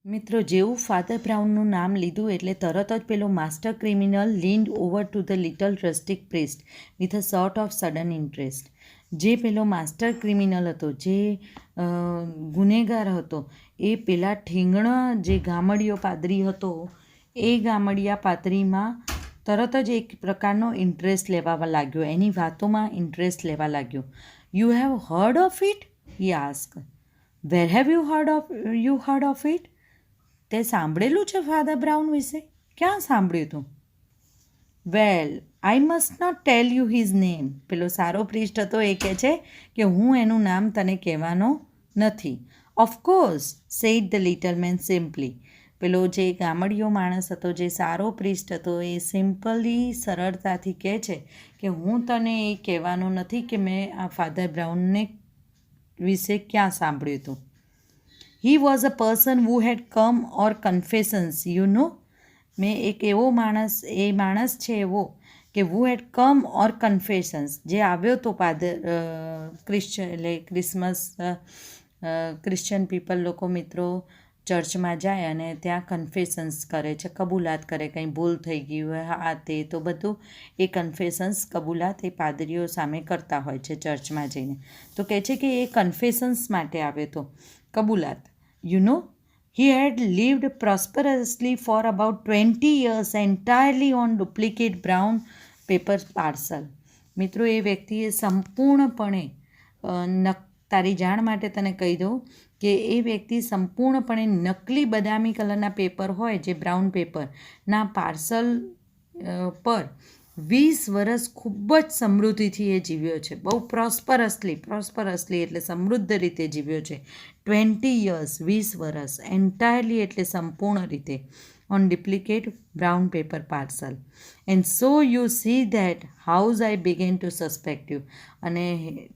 મિત્રો, જેવું ફાધર બ્રાઉનનું નામ લીધું એટલે તરત જ પેલો master criminal leaned over to the little rustic priest with a sort of sudden interest. જે પેલો માસ્ટર ક્રિમિનલ હતો, જે ગુનેગાર હતો, એ પેલા ઠીંગણા જે ગામડિયો પાદરી હતો, એ ગામડિયા પાદરીમાં તરત જ એક પ્રકારનો ઇન્ટરેસ્ટ લેવા લાગ્યો, એની વાતોમાં ઇન્ટરેસ્ટ લેવા લાગ્યો. You have heard of it? He ask. Where have you heard of it? તે સાંભળેલું છે ફાધર બ્રાઉન વિશે? ક્યાં સાંભળ્યું તું? Well, I must not tell you his name. પેલો સારો પ્રિસ્ટ હતો, એ કહે છે કે હું એનું નામ તને કહેવાનો નથી. Of course, said the little man simply. પેલો જે ગામડિયો માણસ હતો, જે સારો પ્રિસ્ટ હતો, એ સિમ્પલી સરળતાથી કહે છે કે હું તને એ કહેવાનો નથી કે મેં આ ફાધર બ્રાઉનને વિશે ક્યાં સાંભળ્યું હતું. He was a person who had come or confessions, you know. મેં એક એવો માણસ છે એવો કે who had come or confessions, જે આવ્યો તો ક્રિશ્ચન પીપલ લોકો મિત્રો ચર્ચમાં જાય અને ત્યાં કન્ફેશન્સ કરે છે, કબૂલાત કરે, કંઈ ભૂલ થઈ ગઈ હોય આ તે, તો બધું એ કન્ફેશન્સ કબૂલાત એ પાદરીઓ સામે કરતા હોય છે ચર્ચમાં જઈને. તો કહે છે કે એ કન્ફેશન્સ માટે આવ્યો તો, કબૂલાત. You know, he had lived prosperously for about 20 years entirely on duplicate brown paper parcel. મિત્રો, એ વ્યક્તિએ સંપૂર્ણપણે તારી જાણ માટે તને કહી દઉં કે એ વ્યક્તિ સંપૂર્ણપણે નકલી બદામી કલરના પેપર હોય, જે બ્રાઉન પેપરના પાર્સલ પર 20 વર્ષ ખૂબ જ સમૃદ્ધિથી એ જીવ્યો છે. બહુ પ્રોસ્પરસલી એટલે સમૃદ્ધ રીતે જીવ્યો છે. 20 years, 20 વર્ષ, એન્ટાયરલી એટલે સંપૂર્ણ રીતે, on duplicate brown paper parcel. And so you see that how's I began to suspect you. અને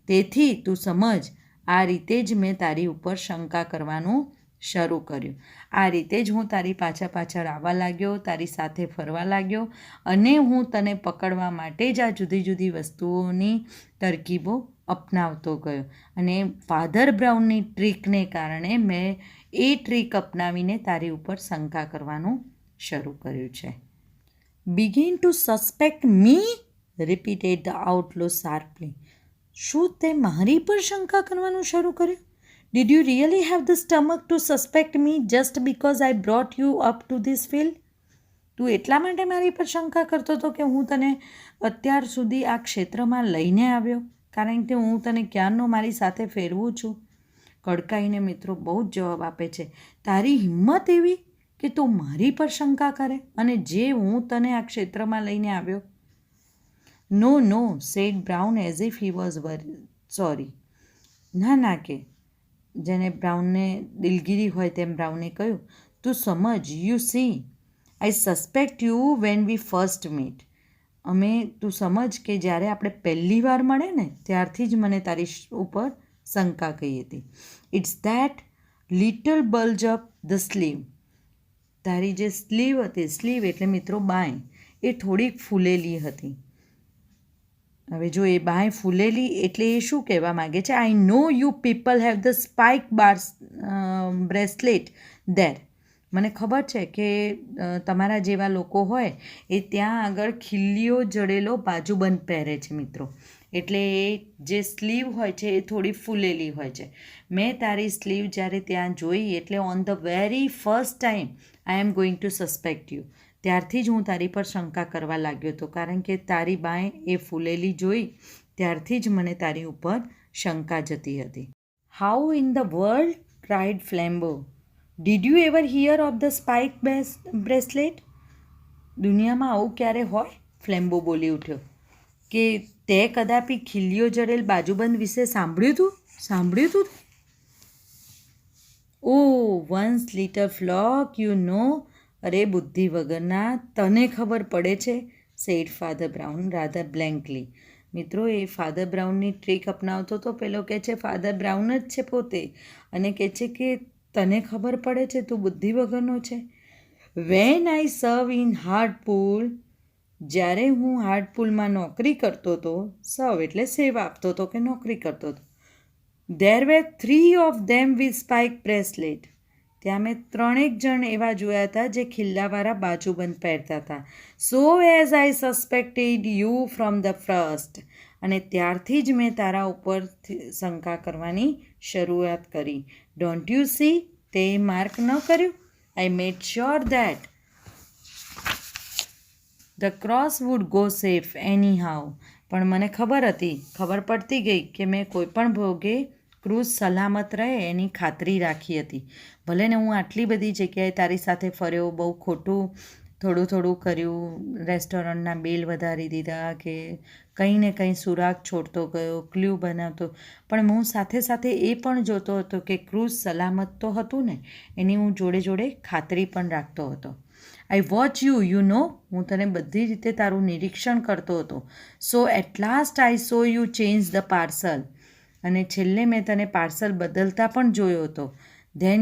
તેથી તું સમજ, આ રીતે જ મેં તારી ઉપર શંકા કરવાનું શરૂ કર્યું. આ રીતે જ હું તારી પાછળ આવવા લાગ્યો, તારી સાથે ફરવા લાગ્યો, અને હું તને પકડવા માટે જ આ જુદી જુદી વસ્તુઓની તરકીબો અપનાવતો ગયો. અને ફાધર બ્રાઉનની ટ્રીકને કારણે મેં એ ટ્રીક અપનાવીને તારી ઉપર શંકા કરવાનું શરૂ કર્યું છે. Begin to suspect me? Repeated the outlaw sharply. શું તે મારી પર શંકા કરવાનું શરૂ કર્યું? Did you really have the stomach to suspect me just because I brought you up to this field? તું એટલા માટે મારી પર શંકા કરતો હતો કે હું તને અત્યાર સુધી આ ક્ષેત્રમાં લઈને આવ્યો, કારણ કે હું તને ક્યારનો મારી સાથે ફેરવું છું? કડકાઈને મિત્રો બહુ જ જવાબ આપે છે. તારી હિંમત એવી કે તું મારી પર શંકા કરે, અને જે હું તને આ ક્ષેત્રમાં લઈને આવ્યો? No, said Brown as if he was sorry. ના કે જેને બ્રાઉનને દિલગીરી હોય તેમ બ્રાઉને કહ્યું, તું સમજ, you see, I suspect you when we first meet. તું સમજ કે જ્યારે આપણે પહેલી વાર મળે ને ત્યારથી જ મને તારી ઉપર શંકા કહી હતી. It's that little bulge up the sleeve. તારી જે સ્લીવ હતી, સ્લીવ એટલે મિત્રો બાંય, એ થોડીક ફૂલેલી હતી. હવે જો એ બાંય ફૂલેલી એટલે એ શું કહેવા માગે છે? I know you people have the spike bracelet there. મને ખબર છે કે તમારા જેવા લોકો હોય એ ત્યાં આગળ ખીલ્લીઓ જડેલો બાજુબંધ પહેરે છે મિત્રો. એટલે એ જે સ્લીવ હોય છે એ થોડી ફૂલેલી હોય છે. મેં તારી સ્લીવ જ્યારે ત્યાં જોઈ એટલે on the very first time I am going to suspect you. ત્યારથી જ હું તારી પર શંકા કરવા લાગ્યો હતો, કારણ કે તારી બાંય એ ફૂલેલી જોઈ ત્યારથી જ મને તારી ઉપર શંકા જતી હતી. How in the world? Cried Flambeau. Did you ever hear of the spike bracelet? દુનિયામાં આવું ક્યારે હોય? ફ્લેમ્બો બોલી ઉઠ્યો. કે તે કદાપી ખીલ્લીઓ જડેલ બાજુબંધ વિશે સાંભળ્યું તું? Oh one's little flock, you know. અરે બુદ્ધિ વગરના, તને ખબર પડે છે? Said father Brown rather blankly. મિત્રો, એ ફાધર બ્રાઉનની ટ્રીક અપનાવતો તો પેલો કહે છે ફાધર બ્રાઉન જ છે પોતે, અને કહે છે કે તને ખબર પડે છે, તું બુદ્ધિ વગરનો છે. વેન આઈ સર્વ ઇન હાર્ટપુલ. જ્યારે હું હાર્ટપુલમાં નોકરી કરતો હતો, સર્વ એટલે સેવા આપતો હતો કે નોકરી કરતો હતો. There were 3 of them with spike bracelet. ત્યાં મેં 3 જણ એવા જોયા હતા જે ખિલ્લાવાળા બાજુબંધ પહેરતા હતા. સો as I suspected you from the first. અને ત્યારથી જ મેં તારા ઉપર શંકા કરવાની શરૂઆત કરી. Don't you see? તે માર્ક ન કર્યું? I made sure that the cross would go safe anyhow. પણ મને ખબર પડતી ગઈ કે મેં કોઈ પણ ભોગે ક્રૂઝ સલામત રહે એની ખાતરી રાખી હતી. ભલે ને હું આટલી બધી જગ્યાએ તારી સાથે ફર્યો, બહુ ખોટું થોડું કર્યું, રેસ્ટોરન્ટના બિલ વધારી દીધા કે કંઈ ને કંઈ સુરાગ છોડતો ગયો, ક્લ્યુ બનાવતો, પણ હું સાથે સાથે એ પણ જોતો હતો કે ક્રૂઝ સલામત તો હતું ને, એની હું જોડે ખાતરી પણ રાખતો હતો. I watch you know. હું તને બધી રીતે તારું નિરીક્ષણ કરતો હતો. So at last I saw you change the parcel. અને છેલ્લે મેં તને પાર્સલ બદલતા પણ જોયો હતો. Then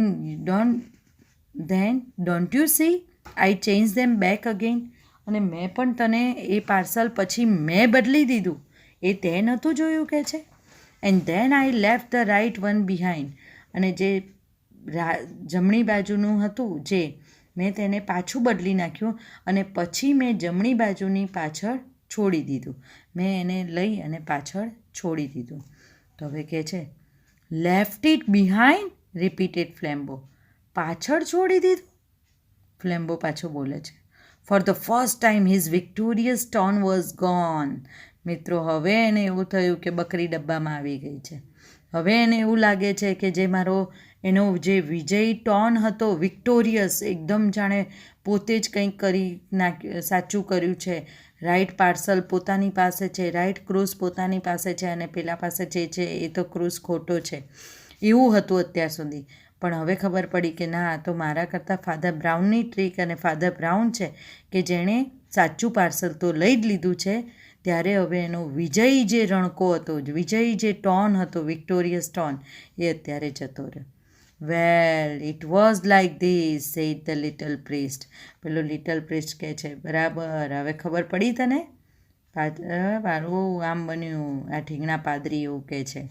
don't you see? I change them back again. અને મેં પણ તને એ પાર્સલ પછી મેં બદલી દીધું. એ તે નહોતું જોયું કે છે? And then I left the right one behind. અને જે જમણી બાજુનું હતું જે મેં તેને પાછું બદલી નાખ્યું અને પછી મેં જમણી બાજુની પાછળ છોડી દીધું. મેં એને લઈ અને પાછળ છોડી દીધું. તો હવે કહે છે left it behind, repeated Flambeau. પાછળ છોડી દીધું? ફ્લેમ્બો પાછો બોલે છે. For the first time his victorious tone was gone. મિત્રો, હવે એને એવું થયું કે બકરી ડબ્બામાં આવી ગઈ છે. હવે એને એવું લાગે છે કે જે એનો જે વિજયી ટોન હતો, વિક્ટોરિયસ, એકદમ જાણે પોતે જ કંઈક સાચું કર્યું છે. રાઈટ પાર્સલ પોતાની પાસે છે, રાઈટ ક્રૂઝ પોતાની પાસે છે અને પેલા પાસે જે છે એ તો ક્રૂઝ ખોટો છે. એવું હતું અત્યાર સુધી. પણ હવે ખબર પડી કે ના, આ તો મારા કરતાં ફાધર બ્રાઉનની ટ્રીક અને ફાધર બ્રાઉન છે કે જેણે સાચું પાર્સલ તો લઈ જ લીધું છે. ત્યારે હવે એનો વિજયી જે રણકો હતો, વિજયી જે ટોન હતો, વિક્ટોરિયસ ટોન, એ અત્યારે જતો રહ્યો. Well, it was like this, said the little priest. પેલો લિટલ પ્રિસ્ટ કહે છે, બરાબર, હવે ખબર પડી તને? મારું આમ બન્યું. આ ઠીંગણા પાદરી એવું કહે છે.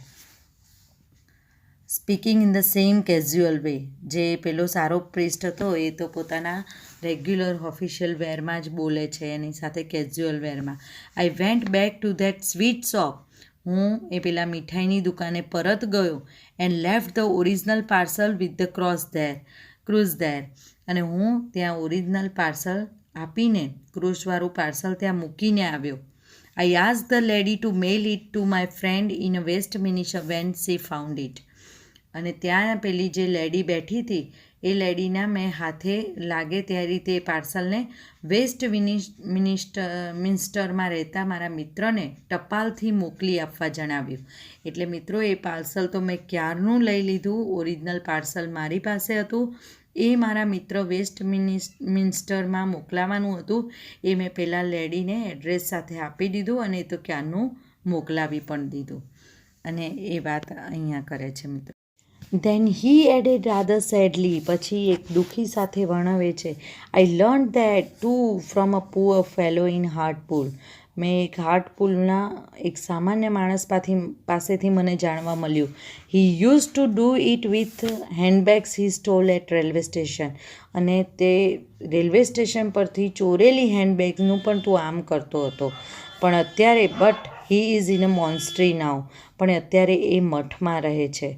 Speaking in the same casual way. જે પેલો સારો પ્રિસ્ટ હતો એ તો પોતાના રેગ્યુલર ઓફિશિયલ વેરમાં જ બોલે છે, એની સાથે કેઝ્યુઅલ વેરમાં. I went back to that sweet shop. હું એ પેલા મીઠાઈની દુકાને પરત ગયો. And left the original parcel with the cross there. અને હું ત્યાં ઓરિજિનલ પાર્સલ આપીને ક્રૂઝવાળું પાર્સલ ત્યાં મૂકીને આવ્યો. I ask the lady to mail it to my friend in a Westminster when she found it. અને ત્યાં પેલી જે લેડી બેઠી હતી એ લેડીના મેં હાથે લાગે તે રીતે પાર્સલને વેસ્ટ મિનિસ્ટરમાં રહેતા મારા મિત્રને ટપાલથી મોકલી આપવા જણાવ્યું. એટલે મિત્રો, એ પાર્સલ તો મેં ક્યારનું લઈ લીધું. ઓરિજિનલ પાર્સલ મારી પાસે હતું. એ મારા મિત્ર વેસ્ટ મિનિસ્ટરમાં મોકલાવાનું હતું. એ મેં પેલા લેડીને એડ્રેસ સાથે આપી દીધું અને એ તો ક્યારનું મોકલાવી પણ દીધું. અને એ વાત અહીંયા કરે છે મિત્રો. Then he added rather sadly. પછી એક દુઃખી સાથે વર્ણવે છે. I learn that too from a poor fellow in Hartlepool. મેં એક હાર્ટપુલના એક સામાન્ય માણસ પાસેથી મને જાણવા મળ્યું. He use to do it with handbags he stole at railway station. અને તે રેલવે સ્ટેશન પરથી ચોરેલી હેન્ડબેગનું પણ તું આમ કરતો હતો. પણ અત્યારે હી ઇઝ ઇન અ મોન્સ્ટ્રી નાવ. પણ અત્યારે એ મઠમાં રહે છે.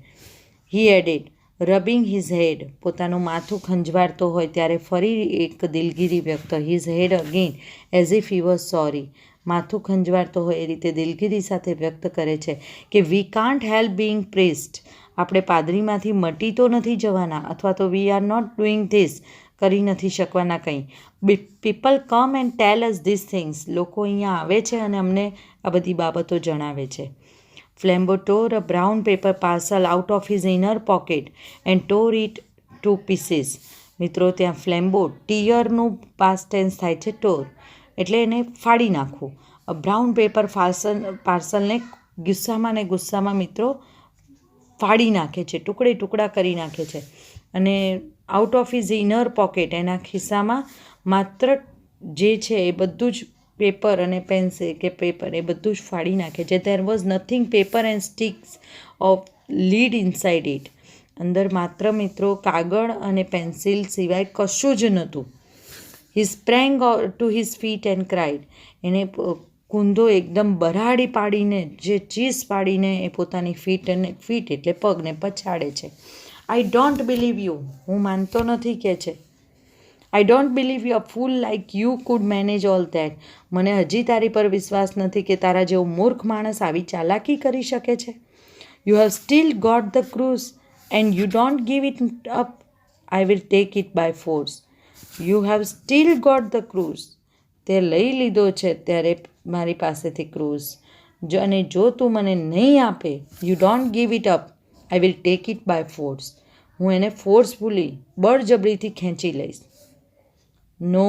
He added, rubbing his head. પોતાનું માથું ખંજવાળતો હોય ત્યારે ફરી એક દિલગીરી વ્યક્ત. His head again as if he was sorry. માથું ખંજવાળતો હોય એ રીતે દિલગીરી સાથે વ્યક્ત કરે છે કે we can't help being priest. આપણે પાદરીમાંથી મટી તો નથી જવાના, અથવા તો we are not doing this, કરી નથી શકવાના કંઈ. People come and tell us this things. લોકો અહીંયા આવે છે અને અમને આ બધી બાબતો જણાવે છે. Flambeau tore a brown paper parcel out of his inner pocket and tore it to pieces. મિત્રો, ત્યાં ફ્લેમ્બો, ટીયરનું પાસ્ટ ટેન્સ થાય છે ટોર, એટલે એને ફાડી નાખવું. બ્રાઉન પેપર પાર્સલને ગુસ્સામાં મિત્રો ફાડી નાખે છે, ટુકડા કરી નાખે છે. અને out of his inner pocket, એના ખિસ્સામાં માત્ર જે છે એ બધું જ પેપર અને પેન્સિલ કે પેપર એ બધું જ ફાડી નાખે છે. There was nothing paper and sticks of lead inside it. અંદર માત્ર મિત્રો કાગળ અને પેન્સિલ સિવાય કશું જ નહોતું. He sprang to his feet and cried. એને કૂંધો એકદમ બરાડી પાડીને, જે ચીસ પાડીને એ પોતાની ફીટ એટલે પગને પછાડે છે. I don't believe you. હું માનતો નથી કે છે. I don't believe you a full like you could manage all that. મને હજી તારી પર વિશ્વાસ નથી કે તારા જેવો મૂર્ખ માણસ આવી ચાલાકી કરી શકે છે. You have still got the cross and you don't give it up. I will take it by force. You have still got the cross. તે લઈ લીધો છે ત્યારે મારી પાસેથી ક્રૂઝ. અને જો તું મને નહીં આપે, you don't give it up, I will take it by force. હું એને ફોર્સફુલી, બળજબરીથી ખેંચી લઈશ. No,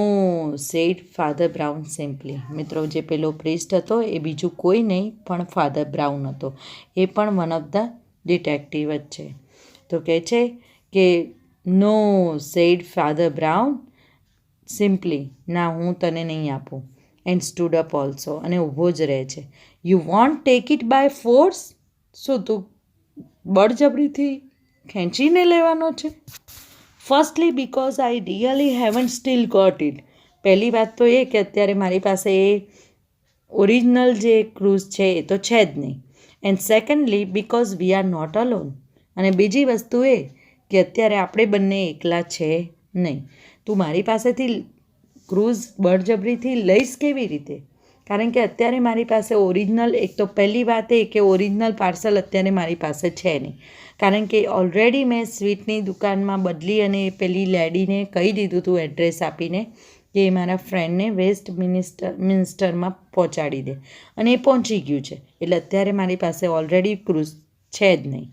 said father Brown simply. મિત્રો, જે પેલો પ્રિસ્ટ હતો એ બીજું કોઈ નહીં પણ ફાધર બ્રાઉન હતો. એ પણ વન ઓફ ધ ડિટેક્ટિવ જ છે. તો કહે છે કે no, said father Brown simply. ના, હું તને નહીં આપું. And stood up also. અને ઊભો જ રહે છે. You want take it by force. શું તું બળજબરીથી ખેંચીને લેવાનો છે? Firstly because I really haven't still got it. પહેલી વાત તો એ કે અત્યારે મારી પાસે એ ઓરિજિનલ જે ક્રૂઝ છે એ તો છે જ નહીં. And secondly because we are not alone. અને બીજી વસ્તુ એ કે અત્યારે આપણે બંને એકલા છે નહીં. તું મારી પાસેથી ક્રૂઝ બળજબરીથી લઈશ કેવી રીતે? કારણ કે અત્યારે મારી પાસે ઓરિજિનલ, એક તો પહેલી વાત એ કે ઓરિજિનલ પાર્સલ અત્યારે મારી પાસે છે નહીં. કારણ કે ઓલરેડી મેં સ્વીટની દુકાનમાં બદલી અને પેલી લેડીને કહી દીધું હતું એડ્રેસ આપીને કે એ મારા ફ્રેન્ડને વેસ્ટ મિનિસ્ટરમાં પહોંચાડી દે. અને એ પહોંચી ગયું છે. એટલે અત્યારે મારી પાસે ઓલરેડી ક્રૂઝ છે જ નહીં.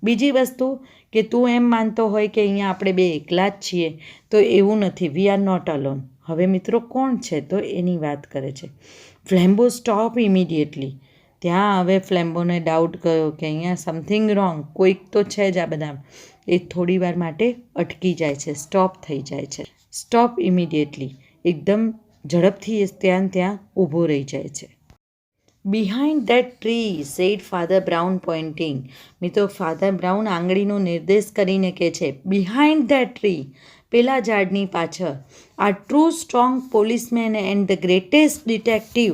બીજી વસ્તુ કે તું એમ માનતો હોય કે અહીંયા આપણે બે એકલા જ છીએ, તો એવું નથી. We are not alone. હવે મિત્રો, કોણ છે? તો એની વાત કરે છે. Flambeau stop immediately. ત્યાં હવે ફ્લેમ્બોને ડાઉટ ગયો કે અહીંયા સમથિંગ રોંગ, કોઈક તો છે જ આ બધા. એ થોડી વાર માટે અટકી જાય છે, સ્ટોપ થઈ જાય છે. Stop immediately. એકદમ ઝડપથી એ ત્યાં ઊભો રહી જાય છે. Behind that tree, said father Brown pointing. મિત્રો, ફાધર બ્રાઉન આંગળીનો નિર્દેશ કરીને કહે છે, બિહાઇન્ડ ધેટ ટ્રી, પેલા ઝાડની પાછળ, are two strong policeman and the greatest detective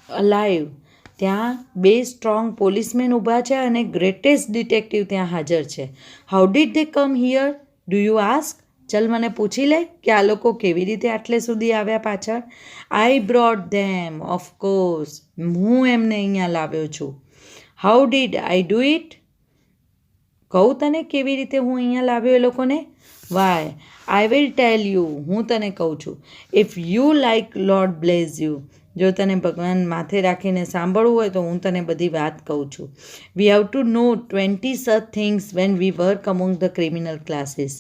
alive. ત્યાં બે સ્ટ્રોંગ પોલીસમેન ઊભા છે અને ગ્રેટેસ્ટ ડિટેક્ટિવ ત્યાં હાજર છે. How did they come here, do you ask? ચલ મને પૂછી લે કે આ લોકો કેવી રીતે આટલે સુધી આવ્યા પાછળ. I brought them, of course. હું એમને અહીંયા લાવ્યો છું. How did I do it? કહું તને કેવી રીતે હું અહીંયા લાવ્યો એ લોકોને? Why, I will tell you. હું તને કહું છું. If you like, lord bless you. જો તને ભગવાન માથે રાખીને સાંભળવું હોય તો હું તને બધી વાત કહું છું. We have to know 20 such things when we work among the criminal classes.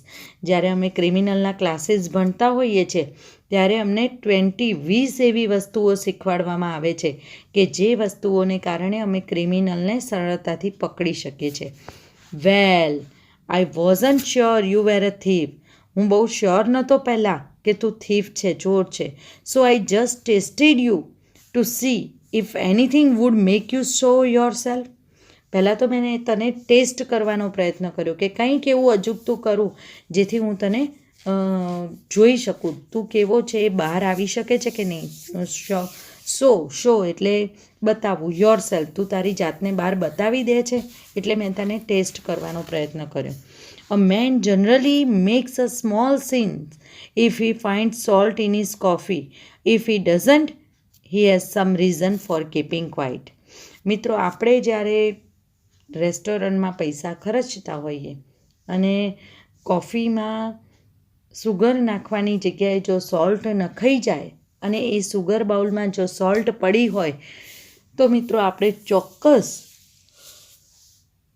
જ્યારે અમે ક્રિમિનલના ક્લાસીસ ભણતા હોઈએ છીએ ત્યારે અમને 20 એવી વસ્તુઓ શીખવાડવામાં આવે છે કે જે વસ્તુઓને કારણે અમે ક્રિમિનલને સરળતાથી પકડી શકીએ છીએ. Well, I wasn't sure you were a thief. હું બહુ શ્યોર નહોતો પહેલાં કે તું થીફ છે, ચોર છે. So I just tested you to see if anything would make you show yourself. પહેલાં તો મેં તને ટેસ્ટ કરવાનો પ્રયત્ન કર્યો કે કંઈક એવું અજુગતું કરું જેથી હું તને જોઈ શકું તું કેવો છે એ બહાર આવી શકે છે કે નહીં. શો એટલે બતાવવું. યોર સેલ્ફ, તું તારી જાતને બહાર બતાવી દે છે એટલે મેં તને ટેસ્ટ કરવાનો પ્રયત્ન કર્યો. A man generally makes a small sin if he finds salt in his coffee. If he doesn't, he has some reason for keeping quiet. મિત્રો, આપણે જ્યારે રેસ્ટોરન્ટમાં પૈસા ખર્ચતા હોઈએ અને કોફીમાં સુગર નાખવાની જગ્યાએ જો સોલ્ટ નખાઈ જાય અને એ સુગર બાઉલમાં જો સોલ્ટ પડી હોય તો મિત્રો આપણે ચોક્કસ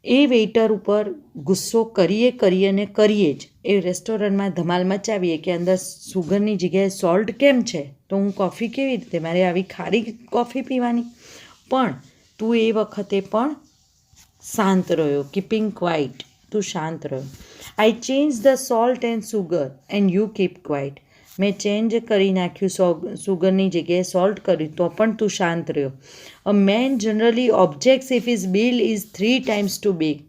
એ વેઇટર ઉપર ગુસ્સો કરીએ જ. એ રેસ્ટોરન્ટમાં ધમાલ મચાવીએ કે અંદર સુગરની જગ્યાએ સોલ્ટ કેમ છે, તો હું કોફી કેવી રીતે, મારે આવી ખારી કોફી પીવાની. પણ તું એ વખતે પણ શાંત રહ્યો. Keeping quiet. તું શાંત રહ્યો. I change the salt and sugar and you keep quiet. મેં ચેન્જ કરી નાખ્યું, સુગરની જગ્યાએ સોલ્ટ કર્યું તો પણ તું શાંત રહ્યો. A man generally objects if his bill is 3 times too big.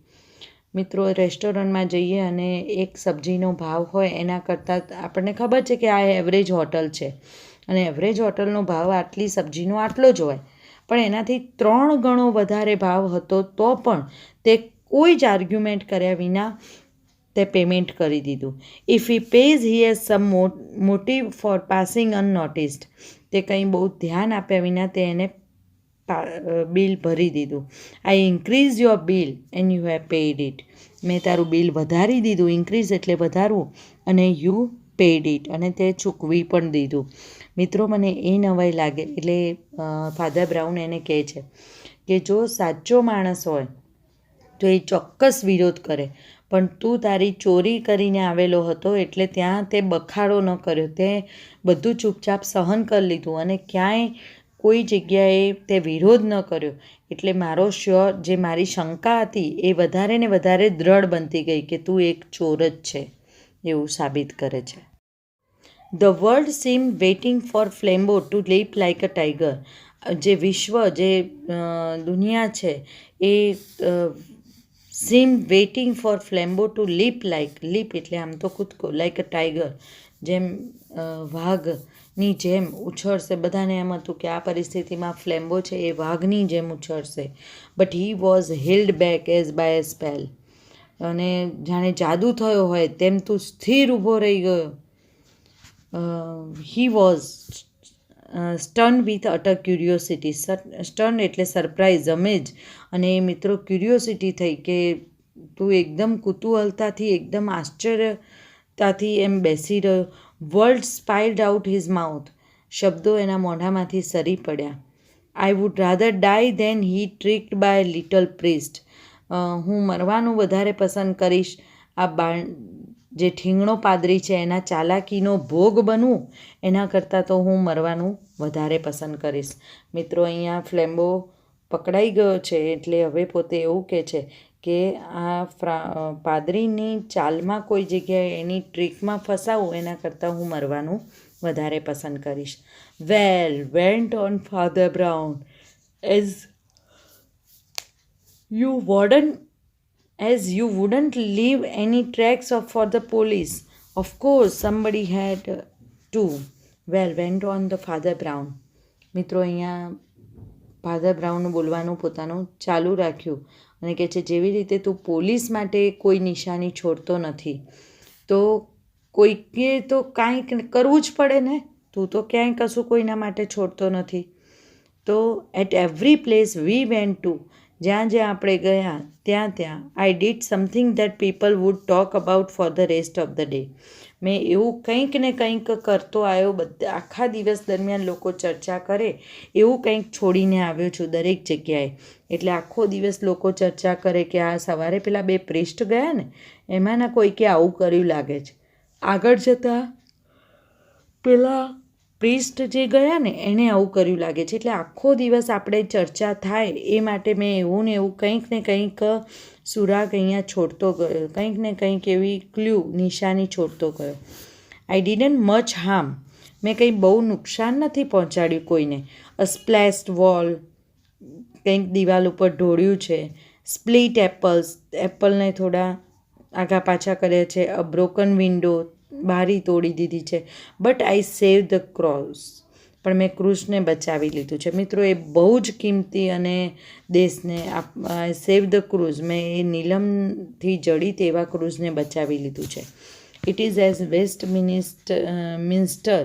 મિત્રો રેસ્ટોરન્ટમાં જઈએ અને એક સબ્જીનો ભાવ હોય એના કરતાં આપણને ખબર છે કે આ એવરેજ હોટલ છે અને એવરેજ હોટલનો ભાવ આટલી સબ્જીનો આટલો જ હોય, પણ એનાથી 3 ગણો વધારે ભાવ હતો તો પણ તે કોઈ જ આર્ગ્યુમેન્ટ કર્યા વિના તે પેમેન્ટ કરી દીધું. If he pays he has some motive for passing unnoticed. તે કંઈ બહુ ધ્યાન આપ્યા વિના તે એને બિલ ભરી દીધું. I increase your bill and you have paid it. મેં તારું બિલ વધારી દીધું, ઇન્ક્રીઝ એટલે વધારવું, અને યુ પેઇડ ઇટ, અને તે ચૂકવી પણ દીધું. મિત્રો મને એ નવાઈ લાગે એટલે ફાધર બ્રાઉન એને કહે છે કે જો સાચો માણસ હોય તો એ ચોક્કસ વિરોધ કરે, પણ તું તારી ચોરી કરીને આવેલો હતો એટલે ત્યાં તે બખાડો ન કર્યો, તે બધું ચૂપચાપ સહન કરી લીધું અને ક્યાંય કોઈ જગ્યાએ તે વિરોધ ન કર્યો. એટલે મારો જે મારી શંકા હતી એ વધારે ને વધારે દ્રઢ બનતી ગઈ કે તું એક ચોર જ છે એવું સાબિત કરે છે. The world seem waiting for Flambeau to leap like a tiger. જે વિશ્વ, જે દુનિયા છે એ seem waiting for Flambeau to leap એટલે આમ તો કૂદકો, લાઇક અ ટાઈગર, જેમ વાઘની જેમ ઉછળશે. બધાને એમ હતું કે આ પરિસ્થિતિમાં ફ્લેમ્બો છે એ વાઘની જેમ ઉછળશે, but he was held back as by a spell. અને જાણે જાદુ થયો હોય તેમ તું સ્થિર ઊભો રહી ગયો. He was stun with utter curiosity. Stun એટલે સરપ્રાઇઝ, અમેજ. અને મિત્રો ક્યુરિયોસિટી થઈ કે તું એકદમ કુતૂહલતાથી, એકદમ આશ્ચર્યતાથી એમ બેસી રહ્યો. Word spilled out his mouth. શબ્દો એના મોઢામાંથી સરી પડ્યા. I would rather die than he tricked by little priest. હું મરવાનું વધારે પસંદ કરીશ આ જે ઠીંગણો પાદરી છે એના ચાલાકીનો ભોગ બનવું એના કરતાં તો હું મરવાનું વધારે પસંદ કરીશ. મિત્રો અહીંયા ફ્લેમ્બો પકડાઈ ગયો છે એટલે હવે પોતે એવું કહે છે કે આ પાદરીની ચાલમાં કોઈ જગ્યાએ એની ટ્રીકમાં ફસાવું એના કરતાં હું મરવાનું વધારે પસંદ કરીશ. Well went on Father Brown, as you wouldn't leave any tracks for the police. Of course, somebody had to. Well, went on the Father Brown. મિત્રો અહીંયા ફાધર બ્રાઉન બોલવાનું પોતાનું ચાલુ રાખ્યું અને કહે છે જેવી રીતે તું પોલીસ માટે કોઈ નિશાની છોડતો નથી તો કોઈકે તો કાંઈક કરવું જ પડે ને. તું તો ક્યાંય કશું કોઈના માટે છોડતો નથી. તો at every place we went to, જ્યાં જ્યાં આપણે ગયા ત્યાં I did something that people would talk about for the rest of the day. મેં એવું કંઈક ને કંઈક કરતો આવ્યો, આખા દિવસ દરમિયાન લોકો ચર્ચા કરે એવું કંઈક છોડીને આવ્યો છું દરેક જગ્યાએ. એટલે આખો દિવસ લોકો ચર્ચા કરે કે આ સવારે પેલા 2 પ્રિસ્ટ ગયા ને એમાંના કોઈકે આવું કર્યું લાગે છે. આગળ જતાં પેલા પ્રિસ્ટ જે ગયા ને એણે આવું કર્યું લાગે છે. એટલે આખો દિવસ આપણે ચર્ચા થાય એ માટે મેં એવું ને એવું કંઈક ને કંઈક સુરાગ અહીંયા છોડતો ગયો, કંઈક ને કંઈક એવી નિશાની છોડતો ગયો. આઈ ડીડન્ટ મચ હાર્મ. મેં કંઈ બહુ નુકસાન નથી પહોંચાડ્યું કોઈને. અ સ્પ્લેશ્ડ વોલ, કંઈક દિવાલ ઉપર ઢોળ્યું છે. સ્પ્લિટ એપલને થોડા આગા પાછા કર્યા છે. અ બ્રોકન વિન્ડો, બારી તોડી દીધી છે. But I save the cross, પણ મેં ક્રૂઝને બચાવી લીધું છે. મિત્રો એ બહુ જ કિંમતી અને દેશને આઈ સેવ ધ ક્રૂઝ, મેં એ નીલમથી જડિત એવા ક્રૂઝને બચાવી લીધું છે. It is as minster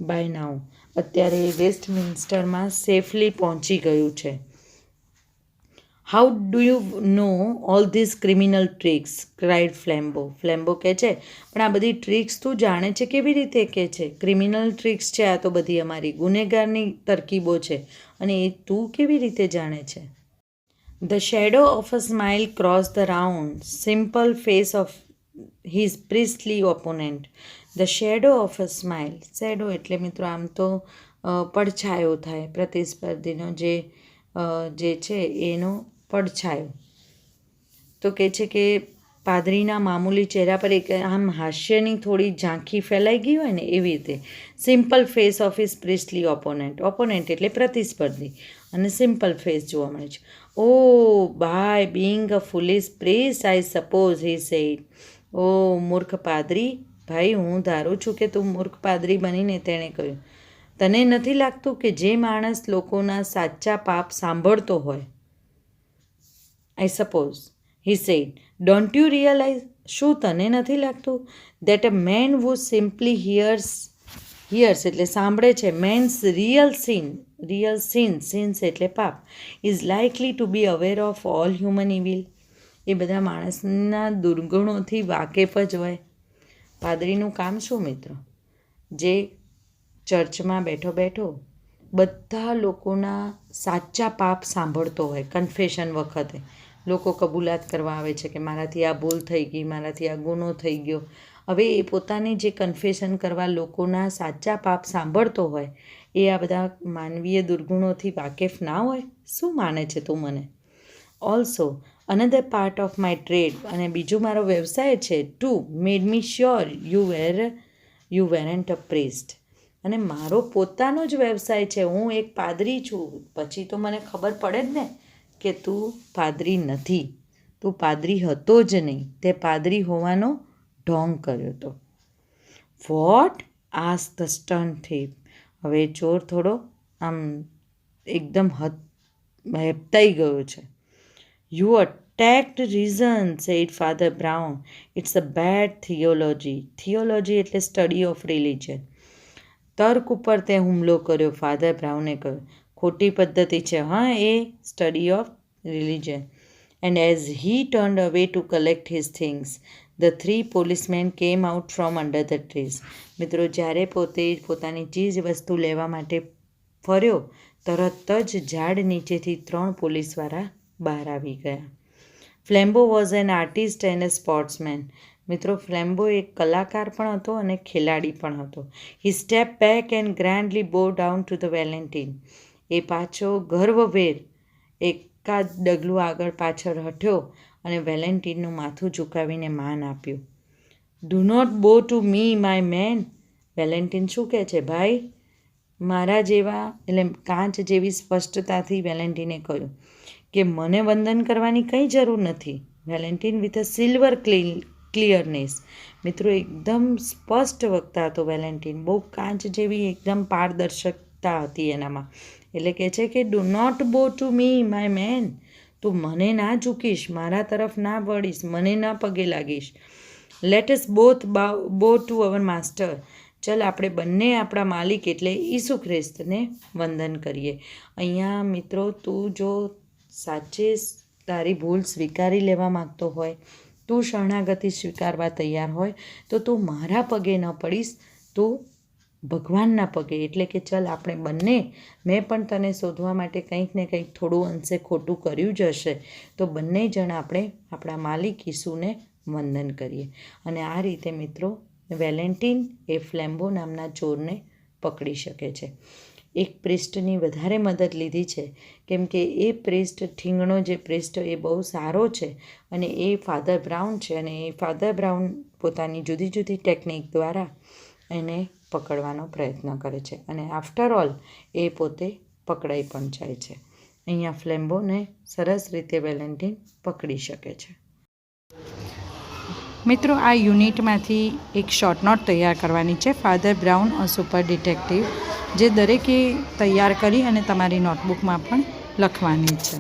by now. અત્યારે વેસ્ટમિન્સ્ટરમાં સેફલી પહોંચી ગયું છે. How do you know all this criminal tricks cried Flambeau. Flambeau કહે છે પણ આ બધી ટ્રિક્સ તું જાણે છે કેવી રીતે કહે છે? ક્રિમિનલ ટ્રિક્સ છે આ તો બધી અમારી ગુનેગારની તરકીબો છે અને એ તું કેવી રીતે જાણે છે? The shadow of a smile cross the round simple face of his priestly opponent. The shadow of a smile. Shadow એટલે મિત્રો આમ તો પડછાયો થાય, પ્રતિસ્પર્ધીનો જે છે એનો પડછાયો. તો કહે છે કે પાદરીના મામૂલી ચહેરા પર એક આમ હાસ્યની થોડી ઝાંખી ફેલાઈ ગઈ હોય ને એવી રીતે. Simple face of his priestly opponent. Opponent એટલે પ્રતિસ્પર્ધી અને સિમ્પલ ફેસ જોવા મળે છે. Oh, by being a foolish priest, I suppose, he said. Oh, મૂર્ખ પાદરી, ભાઈ હું ધારું છું કે તું મૂર્ખ પાદરી બનીને તેણે કહ્યું. તને નથી લાગતું કે જે માણસ લોકોના સાચા પાપ સાંભળતો હોય, I suppose, he said, don't you realize, શું તને નથી લાગતું, that a man who simply hears એટલે સાંભળે છે, man's real sins એટલે પાપ, is likely to be aware of all human evil. એ બધા માણસના દુર્ગુણોથી વાકેફ જ હોય. પાદરીનું કામ શું મિત્રો? જે ચર્ચમાં બેઠો બેઠો બધા લોકોના સાચા પાપ સાંભળતો હોય. કન્ફેશન વખતે લોકો કબૂલાત કરવા આવે છે કે મારાથી આ ભૂલ થઈ ગઈ, મારાથી આ ગુનો થઈ ગયો. હવે એ પોતાની જે કન્ફેશન કરવા લોકોના સાચા પાપ સાંભળતો હોય એ આ બધા માનવીય દુર્ગુણોથી વાકેફ ના હોય? શું માને છે તું મને? Also another part of my trade, અને બીજું મારો વ્યવસાય છે, to made me sure you weren't a priest. અને મારો પોતાનો જ વ્યવસાય છે, હું એક પાદરી છું. પછી તો મને ખબર પડે જ ને કે તું પાદરી નથી, તું પાદરી હતો જ નહીં, તે પાદરી હોવાનો ઢોંગ કર્યો હતો. What? Asked the stern thief. હવે ચોર થોડો આમ એકદમ હેપતાઈ ગયો છે. You attacked reason, said Father Brown. It's a bad theology. Theology એટલે સ્ટડી ઓફ રિલિજન. તર્ક ઉપર તે હુમલો કર્યો. ફાધર બ્રાઉને કહ્યું, ખોટી પદ્ધતિ છે હા a study of religion. And as he turned away to collect his things, the three policemen came out from under the trees. મિત્રો, જ્યારે પોતે પોતાની ચીજ વસ્તુ લેવા માટે ફર્યો, તરત જ ઝાડ નીચેથી 3 પોલીસવાળા બહાર આવી ગયા. Flambeau was an artist and a sportsman. મિત્રો, ફ્લેમ્બો એક કલાકાર પણ હતો અને ખેલાડી પણ હતો. હી સ્ટેપ બેક એન્ડ ગ્રાન્ડલી બો ડાઉન ટુ ધ વેલેન્ટિન. એ પાછો ગર્વભેર એકાદ ડગલું આગળ પાછળ હટ્યો અને વેલેન્ટિનનું માથું ઝુકાવીને માન આપ્યું. Do not bow to me my man. Valentin શું કહે છે? ભાઈ મારા જેવા, એટલે કાંચ જેવી સ્પષ્ટતાથી વેલેન્ટિને કહ્યું કે મને વંદન કરવાની કંઈ જરૂર નથી. Valentine with a silver clearness. મિત્રો, એકદમ સ્પષ્ટ વક્તા હતો વેલેન્ટિન, બહુ કાંચ જેવી એકદમ પારદર્શકતા હતી એનામાં. એટલે કહે છે કે do not bow to me my main. તું મને ના ઝૂકીશ, મારા તરફ ના વળીશ, મને ના પગે લાગીશ. લેટ અસ બોથ બો ટુ અવર માસ્ટર. ચલ આપણે બંને આપણા માલિક એટલે ઈસુ ખ્રિસ્તને વંદન કરીએ. અહીંયા મિત્રો, તું જો સાચે તારી ભૂલ સ્વીકારી લેવા માગતો હોય, તું શરણાગતિ સ્વીકારવા તૈયાર હોય, તો તું મારા પગે ન પડીશ, તું ભગવાનના પગે. એટલે કે ચલ આપણે બંને, મેં પણ તને શોધવા માટે કંઈક ને કંઈક થોડું અંશે ખોટું કર્યું જ હશે, તો બંને જણ આપણે આપણા માલિક ઈસુને વંદન કરીએ. અને આ રીતે મિત્રો વેલેન્ટિન એ ફ્લેમ્બો નામના ચોરને પકડી શકે છે. એક પ્રિસ્ટની વધારે મદદ લીધી છે, કેમ કે એ પ્રિસ્ટ, ઠીંગણો જે પ્રિસ્ટ એ બહુ સારો છે અને એ ફાધર બ્રાઉન છે, અને એ ફાધર બ્રાઉન પોતાની જુદી જુદી ટેકનિક દ્વારા એને પકડવાનો પ્રયત્ન કરે છે અને આફ્ટર ઓલ એ પોતે પકડાઈ પણ જાય છે. અહીંયા ફ્લેમ્બોને સરસ રીતે વેલેન્ટિન પકડી શકે છે. મિત્રો, આ યુનિટમાંથી એક શોર્ટ નોટ તૈયાર કરવાની છે, ફાધર બ્રાઉન અ સુપર ડિટેક્ટિવ, જે દરેકે તૈયાર કરી અને તમારી નોટબુકમાં પણ લખવાની છે.